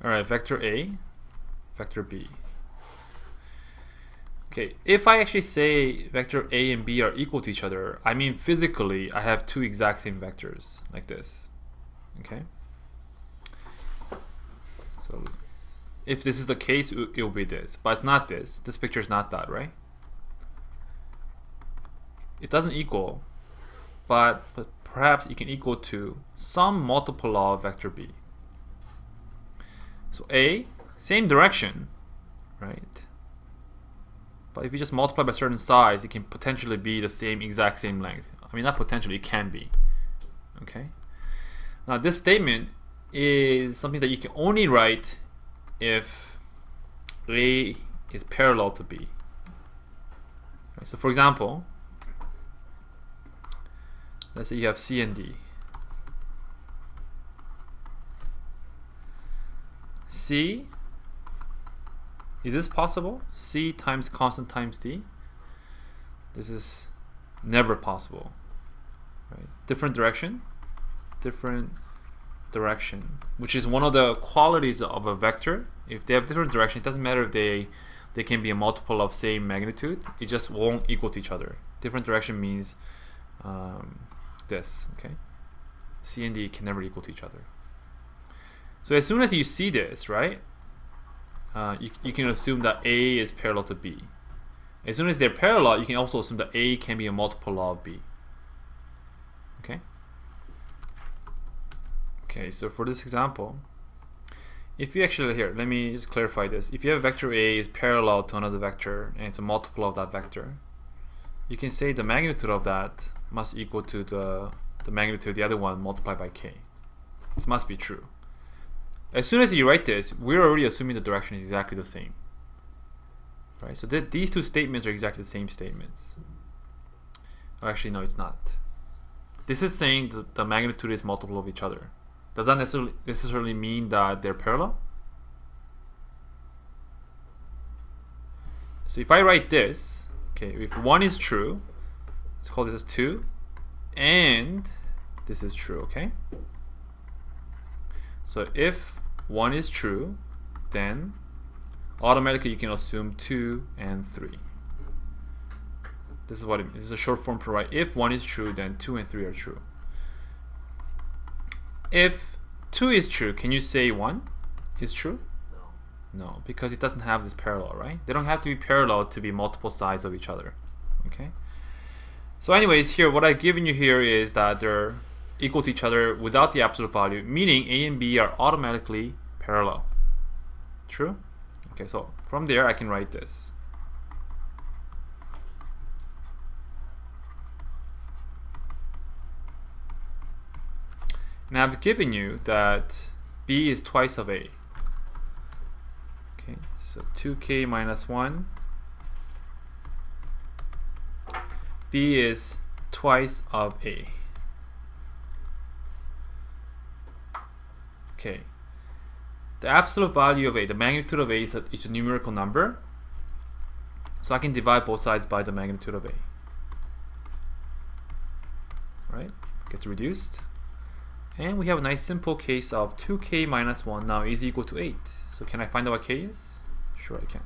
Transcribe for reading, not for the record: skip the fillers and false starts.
Alright, vector A, vector B. Okay, if I actually say vector A and B are equal to each other, I mean physically I have two exact same vectors, like this. Okay? So if this is the case, it will be this. But it's not this. This picture is not that, right? It doesn't equal, but perhaps it can equal to some multiple of vector B. So A, same direction, right? But if you just multiply by a certain size, it can potentially be the same, exact same length. I mean, not potentially, it can be. Okay? Now, this statement is something that you can only write if A is parallel to B. Okay, so for example, let's say you have C and D. C, is this possible? C times constant times D? This is never possible. Right? Different direction, which is one of the qualities of a vector. If they have different direction, it doesn't matter if they can be a multiple of same magnitude, it just won't equal to each other. Different direction means this, okay? C and D can never equal to each other. So as soon as you see this, right, you can assume that A is parallel to B. As soon as they're parallel, you can also assume that A can be a multiple of B. Okay? Okay, so for this example, if you actually, here, let me just clarify this. If you have vector A is parallel to another vector, and it's a multiple of that vector, you can say the magnitude of that must equal to the magnitude of the other one multiplied by k. This must be true. As soon as you write this, we're already assuming the direction is exactly the same. Right? So these two statements are exactly the same statements. Oh, actually, no, it's not. This is saying that the magnitude is multiple of each other. Does that necessarily mean that they're parallel? So if I write this, okay, if 1 is true, let's call this as 2, and this is true, okay? So if 1 is true, then automatically you can assume 2 and 3. This is what it means. This is a short form for write. If 1 is true, then 2 and 3 are true. If 2 is true, can you say 1 is true? No, because it doesn't have this parallel, right? They don't have to be parallel to be multiple sides of each other. Okay. So anyways, here what I've given you here is that they're equal to each other without the absolute value, meaning A and B are automatically parallel. True? Okay, so from there I can write this. And I've given you that B is twice of A. Okay, so 2k minus 1. B is twice of A. Okay. The absolute value of A, the magnitude of A is a numerical number. So I can divide both sides by the magnitude of A. Right? Gets reduced. And we have a nice simple case of 2k minus 1 now is equal to 8. So can I find out what k is? Sure I can.